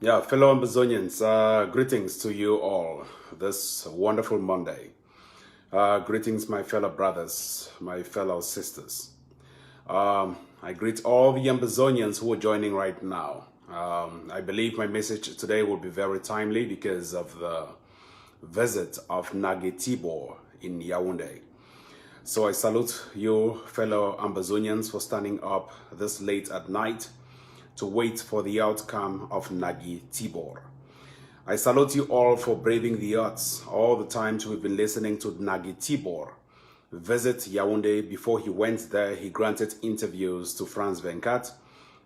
Yeah, fellow Ambazonians, greetings to you all this wonderful Monday. Greetings, my fellow brothers, my fellow sisters. I greet all the Ambazonians who are joining right now. I believe my message today will be very timely because of the visit of Nagi Tibor in Yaounde. So I salute you, fellow Ambazonians, for standing up this late at night to wait for the outcome of Nagi Tibor. I salute you all for braving the odds all the times we've been listening to Nagi Tibor visit Yaounde. Before he went there, he granted interviews to France 24,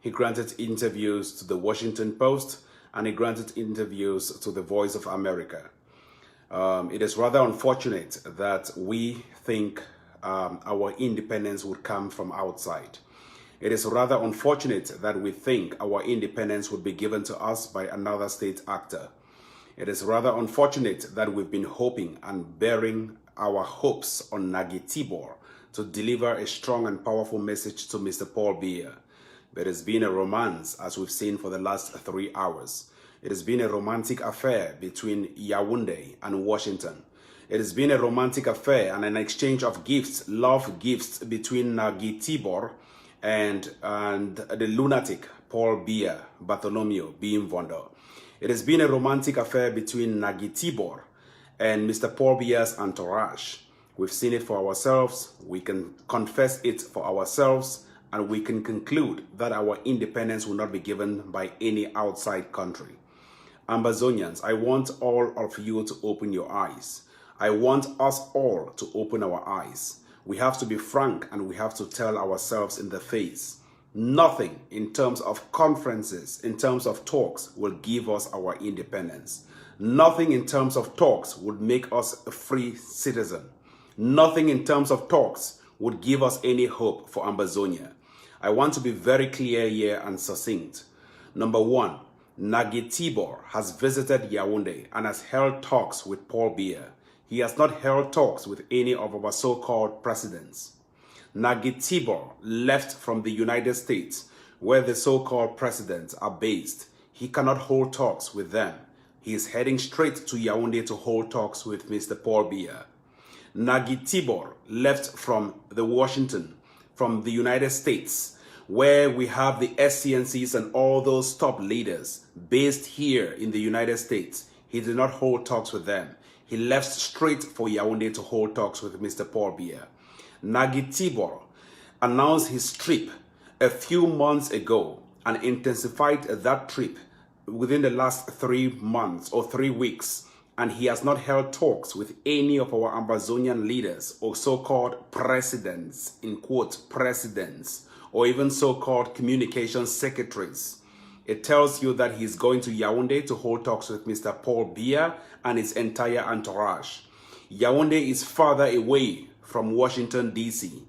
he granted interviews to the Washington Post, and he granted interviews to the Voice of America. It is rather unfortunate that we think our independence would come from outside. It is rather unfortunate that we think our independence would be given to us by another state actor. It is rather unfortunate that we've been hoping and bearing our hopes on Nagi Tibor to deliver a strong and powerful message to Mr. Paul Biya. There has been a romance, as we've seen for the last 3 hours. It has been a romantic affair between Yaounde and Washington. It has been a romantic affair and an exchange of gifts, love gifts between Nagi Tibor and the lunatic Paul Biya, Bartholomew Bimvondo. It has been a romantic affair between Nagi Tibor and Mr. Paul Biya's entourage. We've seen it for ourselves, we can confess it for ourselves, and we can conclude that our independence will not be given by any outside country. Ambazonians, I want all of you to open your eyes. I want us all to open our eyes. We have to be frank and we have to tell ourselves in the face. Nothing in terms of conferences, in terms of talks, will give us our independence. Nothing in terms of talks would make us a free citizen. Nothing in terms of talks would give us any hope for Ambazonia. I want to be very clear here and succinct. Number one, Nagi Tibor has visited Yaounde and has held talks with Paul Biya. He has not held talks with any of our so-called presidents. Nagi Tibor left from the United States, where the so-called presidents are based. He cannot hold talks with them. He is heading straight to Yaounde to hold talks with Mr. Paul Biya. Nagi Tibor left from Washington, from the United States, where we have the SCNCs and all those top leaders based here in the United States. He did not hold talks with them. He left straight for Yaounde to hold talks with Mr. Paul Biya. Nagi Tibor announced his trip a few months ago and intensified that trip within the last 3 months or 3 weeks. And he has not held talks with any of our Ambazonian leaders or so-called presidents, in quotes, presidents, or even so-called communication secretaries. It tells you that he's going to Yaounde to hold talks with Mr. Paul Biya and his entire entourage. Yaounde is farther away from Washington, D.C.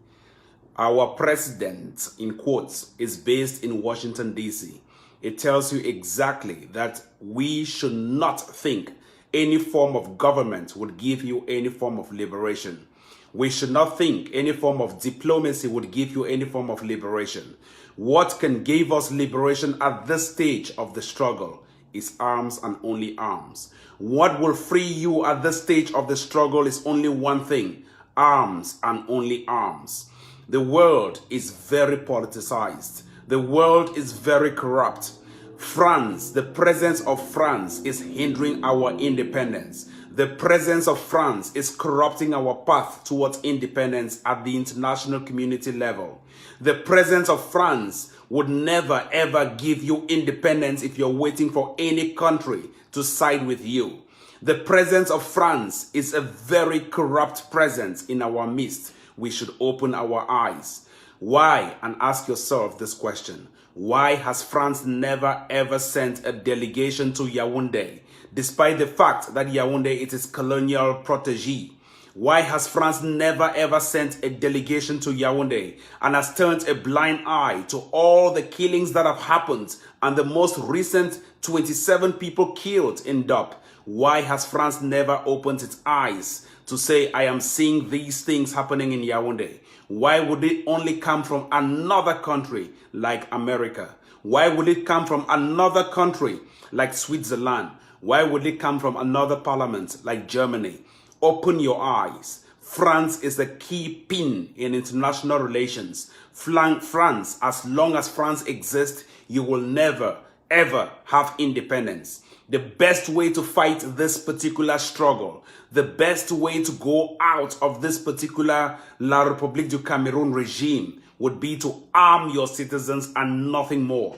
Our president, in quotes, is based in Washington, D.C. It tells you exactly that we should not think any form of government would give you any form of liberation. We should not think any form of diplomacy would give you any form of liberation. What can give us liberation at this stage of the struggle is arms and only arms. What will free you at this stage of the struggle is only one thing: arms and only arms. The world is very politicized. The world is very corrupt. France, the presence of France is hindering our independence. The presence of France is corrupting our path towards independence at the international community level. The presence of France would never ever give you independence if you're waiting for any country to side with you. The presence of France is a very corrupt presence in our midst. We should open our eyes. Why? And ask yourself this question. Why has France never ever sent a delegation to Yaounde, despite the fact that Yaounde is its colonial protege? Why has France never ever sent a delegation to Yaounde and has turned a blind eye to all the killings that have happened and the most recent 27 people killed in Dop? Why has France never opened its eyes to say, I am seeing these things happening in Yaounde? Why would it only come from another country like America? Why would it come from another country like Switzerland? Why would it come from another parliament like Germany? Open your eyes. France is a key pin in international relations. France, as long as France exists, you will never, ever have independence. The best way to fight this particular struggle, the best way to go out of this particular La République du Cameroun regime would be to arm your citizens and nothing more.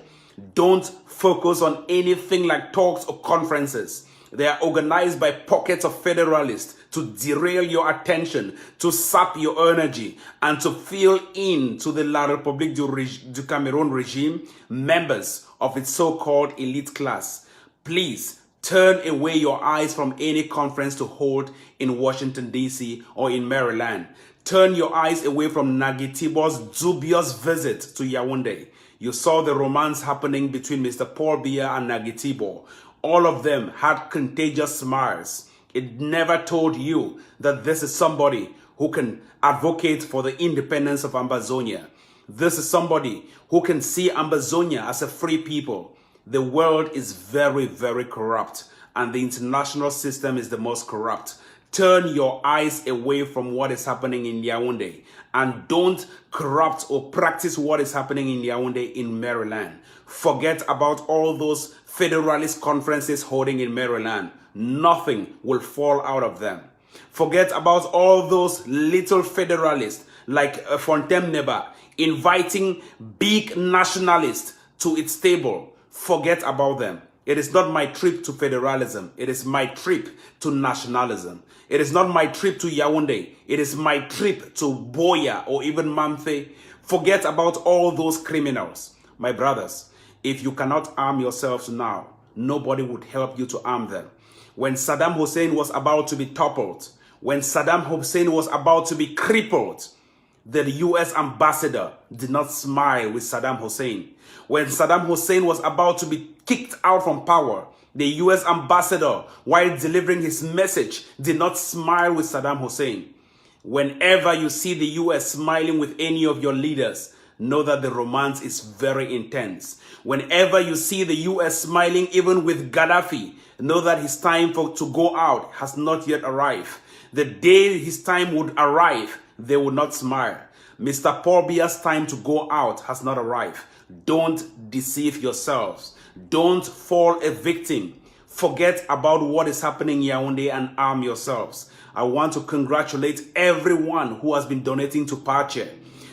Don't focus on anything like talks or conferences. They are organized by pockets of federalists to derail your attention, to sap your energy, and to fill in to the La République du Cameroun regime members of its so-called elite class. Please turn away your eyes from any conference to hold in Washington, D.C. or in Maryland. Turn your eyes away from Nagi Tibor's dubious visit to Yaounde. You saw the romance happening between Mr. Paul Biya and Nagi Tibor. All of them had contagious smiles. It never told you that this is somebody who can advocate for the independence of Ambazonia. This is somebody who can see Ambazonia as a free people. The world is very, very corrupt, and the international system is the most corrupt. Turn your eyes away from what is happening in Yaounde, and don't corrupt or practice what is happening in Yaounde in Maryland. Forget about all those federalist conferences holding in Maryland. Nothing will fall out of them. Forget about all those little federalists like Fontaine-Neba inviting big nationalists to its table. Forget about them. It is not my trip to federalism. It is my trip to nationalism. It is not my trip to Yaounde. It is my trip to Boya or even Mamfe. Forget about all those criminals. My brothers, if you cannot arm yourselves now, nobody would help you to arm them. When Saddam Hussein was about to be toppled, when Saddam Hussein was about to be crippled, the US ambassador did not smile with Saddam Hussein. When Saddam Hussein was about to be kicked out from power, the US ambassador, while delivering his message, did not smile with Saddam Hussein. Whenever you see the US smiling with any of your leaders, know that the romance is very intense. Whenever you see the US smiling even with Gaddafi, know that his time to go out has not yet arrived. The day his time would arrive, they will not smile. Mr. Paul Biya's time to go out has not arrived. Don't deceive yourselves. Don't fall a victim. Forget about what is happening in Yaounde and arm yourselves. I want to congratulate everyone who has been donating to Pache.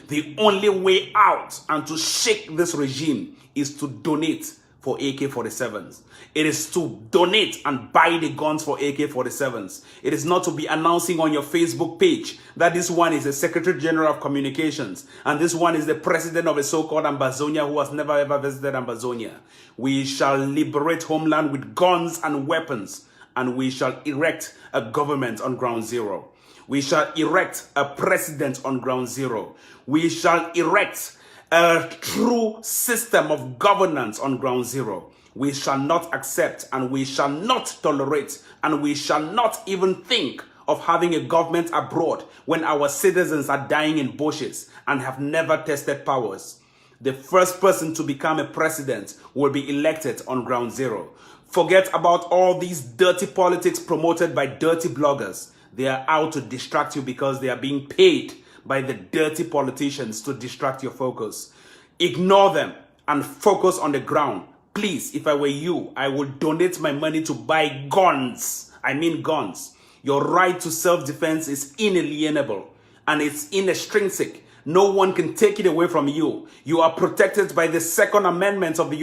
The only way out and to shake this regime is to donate for AK-47s. It is to donate and buy the guns for AK-47s. It is not to be announcing on your Facebook page that this one is the Secretary General of Communications and this one is the president of a so-called Ambazonia who has never ever visited Ambazonia. We shall liberate homeland with guns and weapons, and we shall erect a government on ground zero. We shall erect a president on ground zero. We shall erect a true system of governance on ground zero. We shall not accept and we shall not tolerate and we shall not even think of having a government abroad when our citizens are dying in bushes and have never tested powers. The first person to become a president will be elected on ground zero. Forget about all these dirty politics promoted by dirty bloggers. They are out to distract you because they are being paid by the dirty politicians to distract your focus. Ignore them and focus on the ground. Please, if I were you, I would donate my money to buy guns. I mean guns. Your right to self-defense is inalienable and it's inextrinsic. No one can take it away from you. You are protected by the Second Amendment of the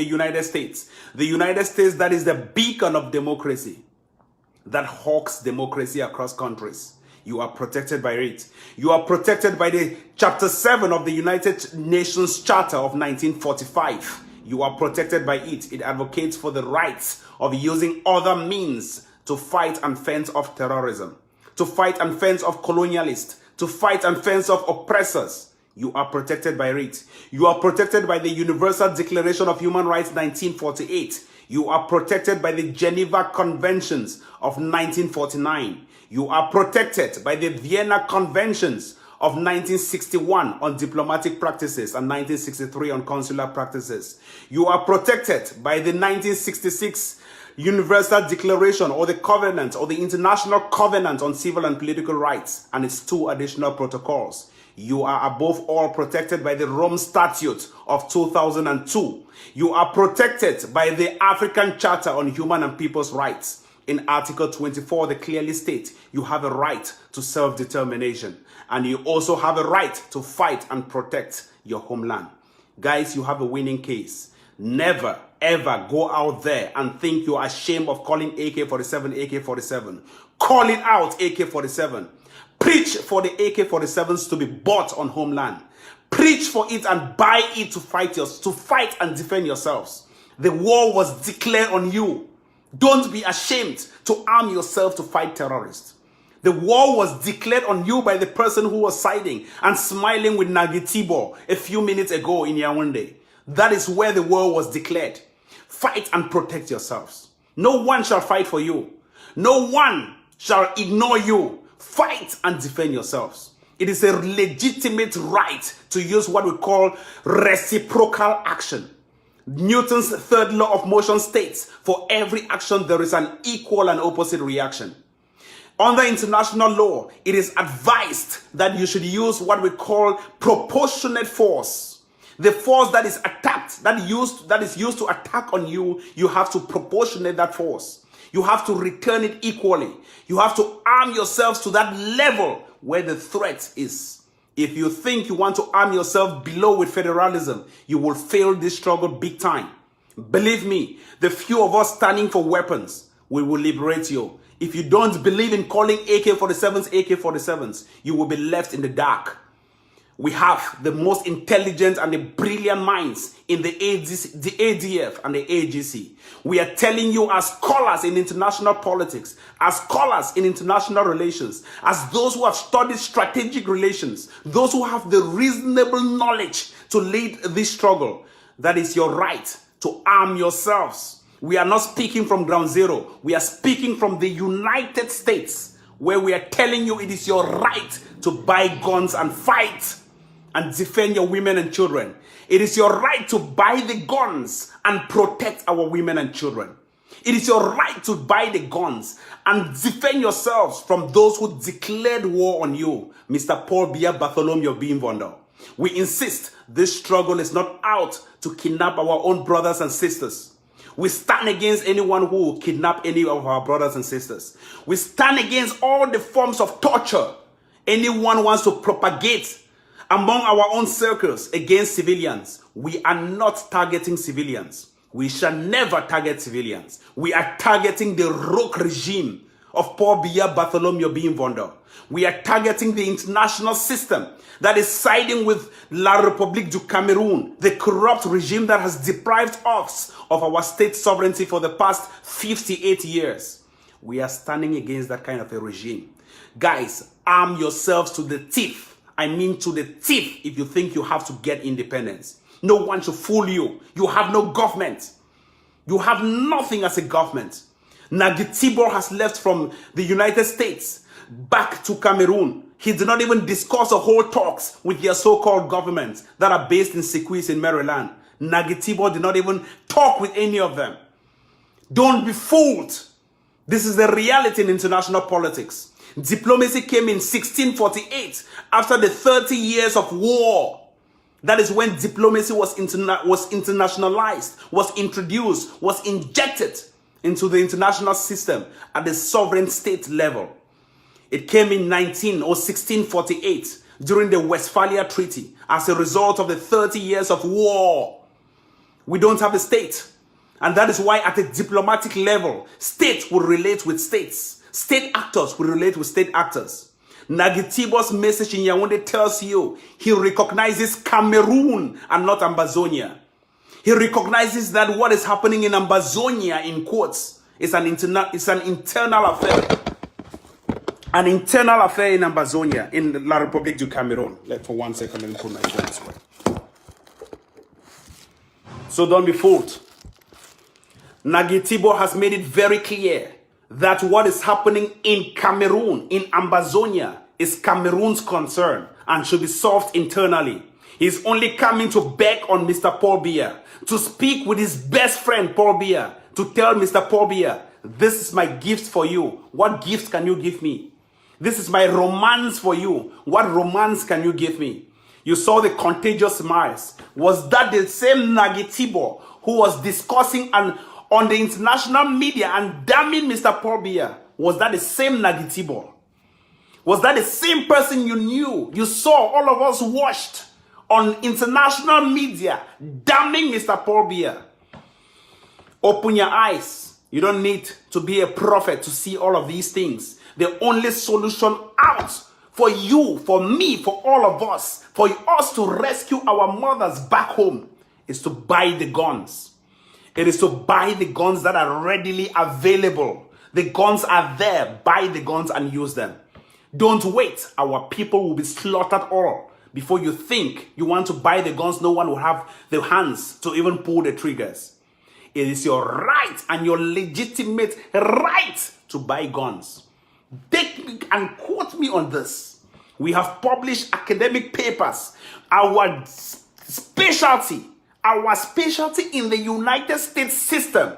United States. The United States, that is the beacon of democracy that hawks democracy across countries. You are protected by it. You are protected by the Chapter 7 of the United Nations Charter of 1945. You are protected by it. It advocates for the rights of using other means to fight and fence off terrorism, to fight and fence off colonialists, to fight and fence off oppressors. You are protected by it. You are protected by the Universal Declaration of Human Rights 1948. You are protected by the Geneva Conventions of 1949. You are protected by the Vienna Conventions of 1961 on diplomatic practices and 1963 on consular practices. You are protected by the 1966 Universal Declaration or the Covenant or the International Covenant on Civil and Political Rights and its 2 additional protocols. You are above all protected by the Rome Statute of 2002. You are protected by the African Charter on Human and People's Rights. In Article 24, they clearly state you have a right to self-determination, and you also have a right to fight and protect your homeland. Guys, you have a winning case. Never, ever go out there and think you are ashamed of calling AK-47 AK-47. Call it out AK-47. Preach for the AK-47s to be bought on homeland. Preach for it and buy it to fight and defend yourselves. The war was declared on you. Don't be ashamed to arm yourself to fight terrorists. The war was declared on you by the person who was siding and smiling with Nagitibo a few minutes ago in Yaounde. That is where the war was declared. Fight and protect yourselves. No one shall fight for you. No one shall ignore you. Fight and defend yourselves. It is a legitimate right to use what we call reciprocal action. Newton's third law of motion states, for every action there is an equal and opposite reaction. Under international law, it is advised that you should use what we call proportionate force. The force that is attacked, that is used to attack on you, you have to proportionate that force. You have to return it equally. You have to arm yourselves to that level where the threat is. If you think you want to arm yourself below with federalism, you will fail this struggle big time. Believe me, the few of us standing for weapons, we will liberate you. If you don't believe in calling AK-47s AK-47s, you will be left in the dark. We have the most intelligent and the brilliant minds in the ADF and the AGC. We are telling you, as scholars in international politics, as scholars in international relations, as those who have studied strategic relations, those who have the reasonable knowledge to lead this struggle, that is your right to arm yourselves. We are not speaking from ground zero. We are speaking from the United States, where we are telling you it is your right to buy guns and fight and defend your women and children. It is your right to buy the guns and protect our women and children. It is your right to buy the guns and defend yourselves from those who declared war on you. Mr. Paul Biya Bartholomew Bimvondo. We insist this struggle is not out to kidnap our own brothers and sisters. We stand against anyone who will kidnap any of our brothers and sisters. We stand against all the forms of torture anyone wants to propagate among our own circles against civilians. We are not targeting civilians. We shall never target civilians. We are targeting the rogue regime of Paul Biya Bartholomew Bimvondo. We are targeting the international system that is siding with La République du Cameroun, the corrupt regime that has deprived us of our state sovereignty for the past 58 years. We are standing against that kind of a regime. Guys, arm yourselves to the teeth. I mean to the teeth if you think you have to get independence. No one should fool you. You have no government. You have nothing as a government. Nagitibo has left from the United States back to Cameroon. He did not even discuss or hold talks with their so-called governments that are based in Sequoia in Maryland. Nagitibo did not even talk with any of them. Don't be fooled. This is the reality in international politics. Diplomacy came in 1648 after the 30 years of war. That is when diplomacy was internationalized, was introduced, was injected into the international system at the sovereign state level. It came in 1648 during the Westphalia Treaty as a result of the 30 years of war. We don't have a state. And that is why at a diplomatic level, states will relate with states. State actors will relate with state actors. Nagitibo's message in Yaounde tells you he recognizes Cameroon and not Ambazonia. He recognizes that what is happening in Ambazonia, in quotes, is an internal affair. An internal affair in Ambazonia, in La République du Cameroun. For 1 second, let me put my phone this way. So don't be fooled. Nagitibo has made it very clear that what is happening in Cameroon, in Ambazonia, is Cameroon's concern and should be solved internally. He's only coming to beg on Mr. Paul Biya, to speak with his best friend Paul Biya, to tell Mr. Paul Biya, this is my gift for you. What gift can you give me? This is my romance for you. What romance can you give me? You saw the contagious smiles. Was that the same Nagitibo who was discussing on the international media and damning Mr. Paul Biya? Was that the same Nagitibo? Was that the same person you knew? You saw, all of us watched on international media damning Mr. Paul Biya. Open your eyes. You don't need to be a prophet to see all of these things. The only solution out for you, for me, for all of us, for us to rescue our mothers back home is to buy the guns. It is to buy the guns that are readily available. The guns are there. Buy the guns and use them. Don't wait. Our people will be slaughtered all before you think you want to buy the guns. No one will have the hands to even pull the triggers. It is your right and your legitimate right to buy guns. Take me and quote me on this. We have published academic papers. Our specialty in the United States system,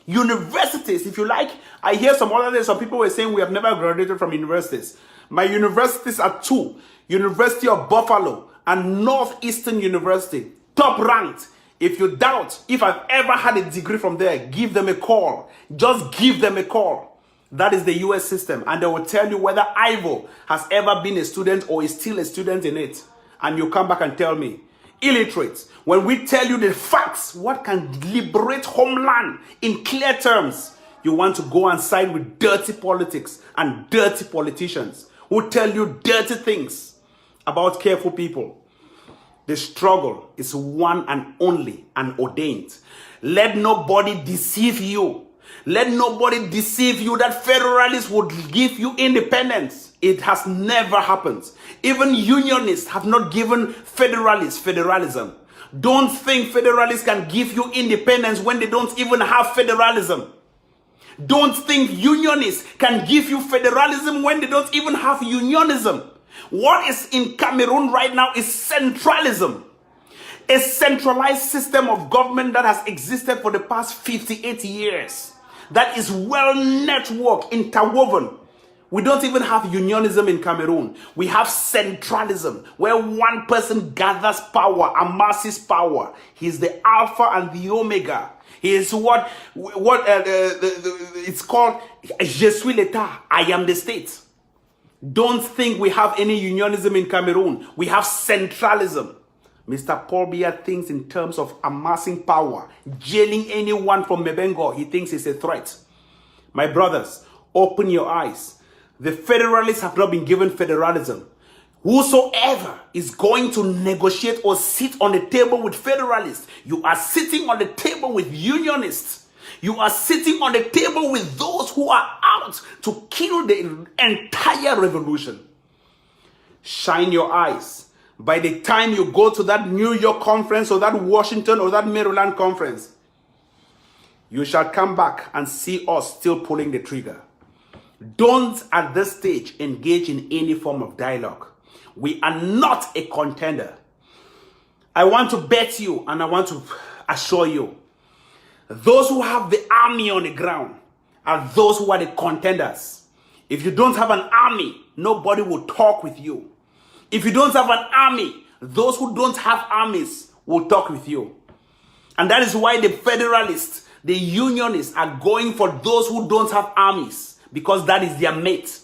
universities, if you like. I hear some other days, some people were saying we have never graduated from universities. My universities are two: University of Buffalo and Northeastern University, top ranked. If you doubt if I've ever had a degree from there, give them a call. Just give them a call. That is the US system, and they will tell you whether Ivo has ever been a student or is still a student in it. And you come back and tell me, illiterate, when we tell you the facts, what can liberate homeland in clear terms, you want to go and side with dirty politics and dirty politicians who tell you dirty things about careful people. The struggle is one and only and ordained. Let nobody deceive you. Let nobody deceive you that federalists would give you independence. It has never happened. Even unionists have not given federalists federalism. Don't think federalists can give you independence when they don't even have federalism. Don't think unionists can give you federalism when they don't even have unionism. What is in Cameroon right now is centralism. A centralized system of government that has existed for the past 58 years. That is well networked, interwoven. We don't even have unionism in Cameroon. We have centralism, where one person gathers power, amasses power. He's the alpha and the omega. He is what it's called, je suis l'État, I am the state. Don't think we have any unionism in Cameroon. We have centralism. Mr. Paul Biya thinks in terms of amassing power, jailing anyone from Mebengo. He thinks it's a threat. My brothers, open your eyes. The federalists have not been given federalism. Whosoever is going to negotiate or sit on the table with federalists, you are sitting on the table with unionists. You are sitting on the table with those who are out to kill the entire revolution. Shine your eyes. By the time you go to that New York conference or that Washington or that Maryland conference, you shall come back and see us still pulling the trigger. Don't at this stage engage in any form of dialogue. We are not a contender. I want to bet you and I want to assure you, those who have the army on the ground are those who are the contenders. If you don't have an army, nobody will talk with you. If you don't have an army, those who don't have armies will talk with you. And that is why the federalists, the unionists are going for those who don't have armies, because that is their mate.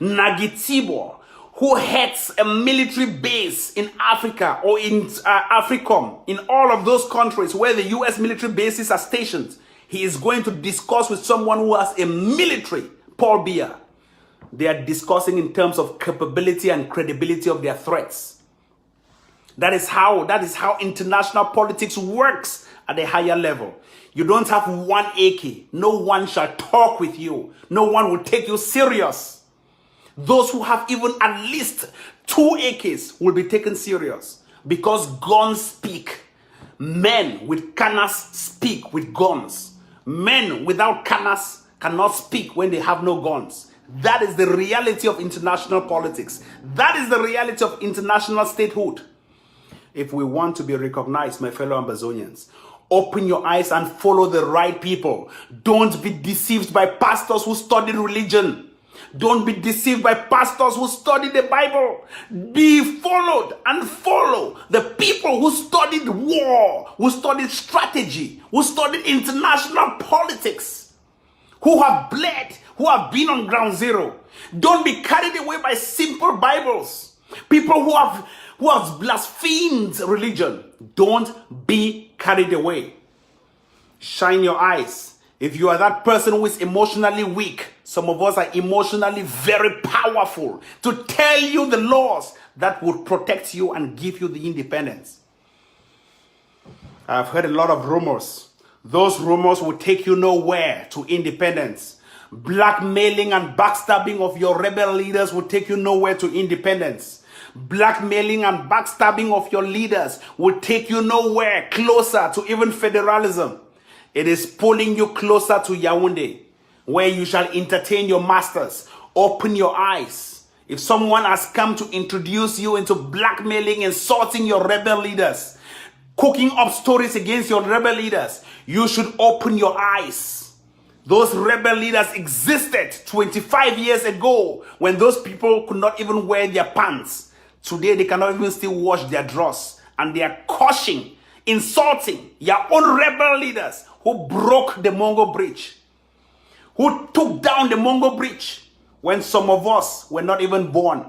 Nagitibo, who heads a military base in Africa or in AFRICOM, in all of those countries where the US military bases are stationed, he is going to discuss with someone who has a military, Paul Biya. They are discussing in terms of capability and credibility of their threats. That is how international politics works at a higher level. You don't have one AK. No one shall talk with you. No one will take you serious. Those who have even at least 2 AKs will be taken serious because guns speak. Men with canas speak with guns. Men without canas cannot speak when they have no guns. That is the reality of international politics. That is the reality of international statehood. If we want to be recognized, my fellow Ambazonians, open your eyes and follow the right people. Don't be deceived by pastors who study religion. Don't be deceived by pastors who study the Bible. Be followed and follow the people who studied war, who studied strategy, who studied international politics, who have bled, who have been on ground zero. Don't be carried away by simple Bibles. People who have blasphemed religion. Don't be carried away. Shine your eyes. If you are that person who is emotionally weak, some of us are emotionally very powerful to tell you the laws that would protect you and give you the independence. I've heard a lot of rumors. Those rumors will take you nowhere to independence. Blackmailing and backstabbing of your rebel leaders will take you nowhere to independence. Blackmailing and backstabbing of your leaders will take you nowhere closer to even federalism. It is pulling you closer to Yaounde, where you shall entertain your masters. Open your eyes. If someone has come to introduce you into blackmailing, insulting your rebel leaders, cooking up stories against your rebel leaders, you should open your eyes. Those rebel leaders existed 25 years ago when those people could not even wear their pants. Today, they cannot even still wash their drawers. And they are cursing, insulting your own rebel leaders who broke the Mongo Bridge, who took down the Mongo Bridge when some of us were not even born.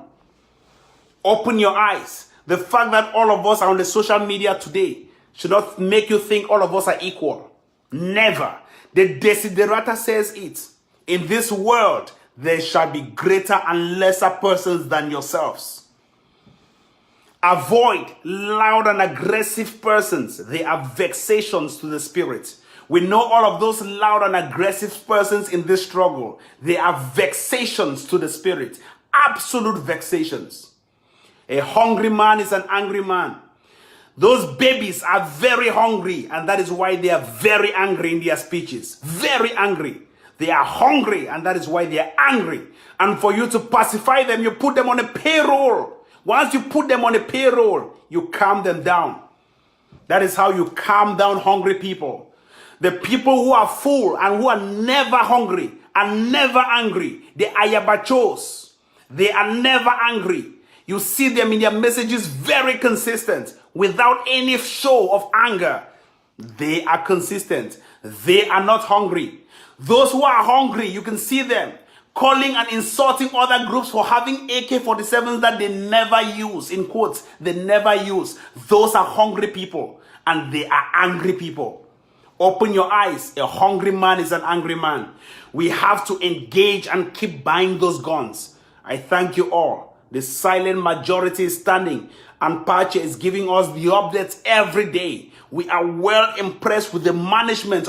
Open your eyes. The fact that all of us are on the social media today should not make you think all of us are equal. Never. The Desiderata says it. In this world, there shall be greater and lesser persons than yourselves. Avoid loud and aggressive persons. They are vexations to the spirit. We know all of those loud and aggressive persons in this struggle. They are vexations to the spirit. Absolute vexations. A hungry man is an angry man. Those babies are very hungry, and that is why they are very angry in their speeches. Very angry. They are hungry, and that is why they are angry. And for you to pacify them, you put them on a payroll. Once you put them on a payroll, you calm them down. That is how you calm down hungry people. The people who are full and who are never hungry and never angry, the ayabachos, they are never angry. You see them in their messages very consistent, without any show of anger. They are consistent. They are not hungry. Those who are hungry, you can see them calling and insulting other groups for having AK-47s that they never use, in quotes, they never use. Those are hungry people, and they are angry people. Open your eyes. A hungry man is an angry man. We have to engage and keep buying those guns. I thank you all. The silent majority is standing, and Pache is giving us the updates every day. We are well impressed with the management